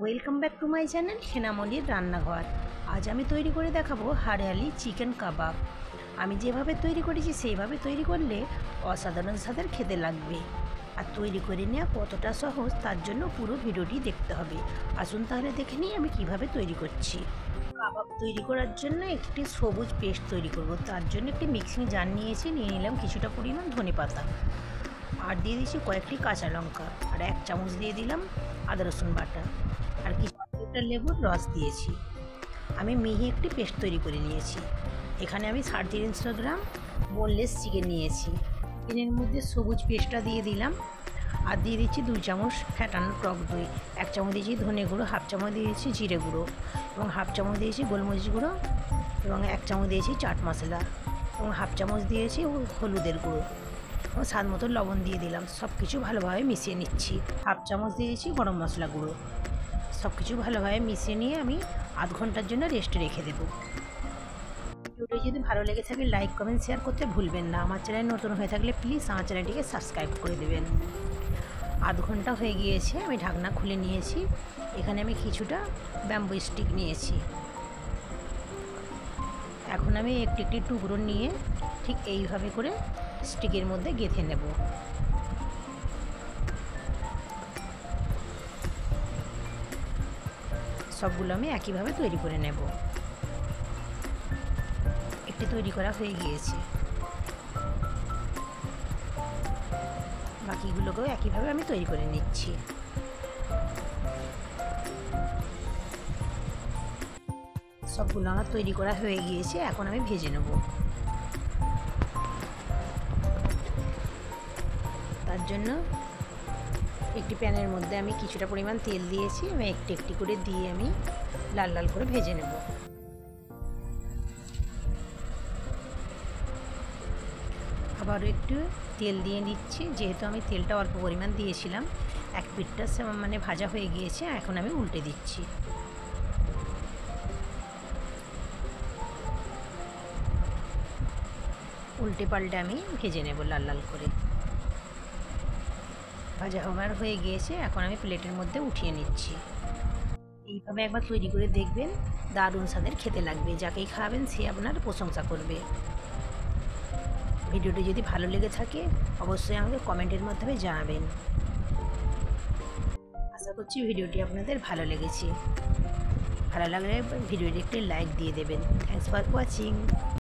Welcome back to my channel হেনামলির রান্নাঘর। আজ আমি তৈরি করে দেখাবো হাড়িয়ালি চিকেন কাবাব। আমি যেভাবে তৈরি করেছি সেইভাবে তৈরি করলে অসাধারণ স্বাদের খেতে লাগবে। আর তৈরি করে নেওয়া কতটা সহজ তার জন্য পুরো ভিডিওটি দেখতে হবে। আসুন তাহলে দেখে নিই আমি কিভাবে তৈরি করছি। কাবাব তৈরি করার জন্য একটি সবুজ পেস্ট তৈরি করব। তার জন্য একটি মিক্সিং জার নিয়েছি, নিয়ে নিলাম কিছুটা পরিমাণ ধনেপাতা, আর দিয়ে দিয়েছি কয়েকটি কাঁচা লঙ্কা, আর 1 চামচ দিয়ে দিলাম আদা রসুন বাটা, আর কিছুটা লেবুর রস দিয়েছি। আমি মিহি একটি পেস্ট তৈরি করে নিয়েছি। এখানে আমি 350 গ্রাম বোনলেস চিকেন নিয়েছি। চিকেনের মধ্যে সবুজ পেস্টটা দিয়ে দিলাম, আর দিয়ে দিচ্ছি 2 চামচ ফ্যাটানো টক দই, 1 চামচ দিয়েছি ধনে গুঁড়ো, 1/2 চামচ দিয়েছি জিরে গুঁড়ো, এবং 1/2 চামচ দিয়েছি গোলমরিচ গুঁড়ো, এবং 1 চামচ দিয়েছি চাট মশলা, এবং 1/2 চামচ দিয়েছি হলুদের গুঁড়ো, এবং স্বাদ মতো লবণ দিয়ে দিলাম। সব কিছু ভালোভাবে মিশিয়ে নিচ্ছি। 1/2 চামচ দিয়েছি গরম মশলা গুঁড়ো। সব কিছু ভালোভাবে মিশিয়ে নিয়ে আমি আধ ঘন্টার জন্য রেস্টে রেখে দেবো। ভিডিওটি যদি ভালো লেগে থাকে লাইক কমেন্ট শেয়ার করতে ভুলবেন না। আমার চ্যানেল নতুন হয়ে থাকলে প্লিজ আমার চ্যানেলটিকে সাবস্ক্রাইব করে দেবেন। আধ ঘন্টা হয়ে গিয়েছে, আমি ঢাকনা খুলে নিয়েছি। এখানে আমি কিছুটা ব্যাম্বু স্টিক নিয়েছি। এখন আমি একটি একটি টুকরো নিয়ে ঠিক এইভাবে করে স্টিকের মধ্যে গেঁথে নেব। সবগুলো আমি একইভাবে তৈরি করে নেব। একটি তৈরি করা হয়ে গিয়েছে, বাকিগুলোকেও একইভাবে আমি তৈরি করে নিচ্ছি। সবগুলো আমার তৈরি করা হয়ে গিয়েছে, এখন আমি ভেজে নেব। তার জন্য একটি প্যানের মধ্যে আমি কিছুটা পরিমাণ তেল দিয়েছি, আমি একটি একটি করে দিয়ে আমি লাল লাল করে ভেজে নেব। আবারও একটু তেল দিয়ে দিচ্ছি, যেহেতু আমি তেলটা অল্প পরিমাণ দিয়েছিলাম। এক পিঠটা মানে ভাজা হয়ে গিয়েছে, এখন আমি উল্টে দিচ্ছি। উল্টে পাল্টে আমি ভেজে নেব লাল লাল করে। ভাজা হবার হয়ে গিয়েছে, এখন আমি প্লেটের মধ্যে উঠিয়ে নিচ্ছি। এইভাবে একবার তৈরি করে দেখবেন, দারুণ স্বাদের খেতে লাগবে। যাকেই খাওয়াবেন সে আপনার প্রশংসা করবে। ভিডিওটি যদি ভালো লেগে থাকে অবশ্যই আমাকে কমেন্টের মাধ্যমে জানাবেন। আশা করছি ভিডিওটি আপনাদের ভালো লেগেছে। ভালো লাগলে ভিডিওটি একটি লাইক দিয়ে দেবেন। Thanks for watching.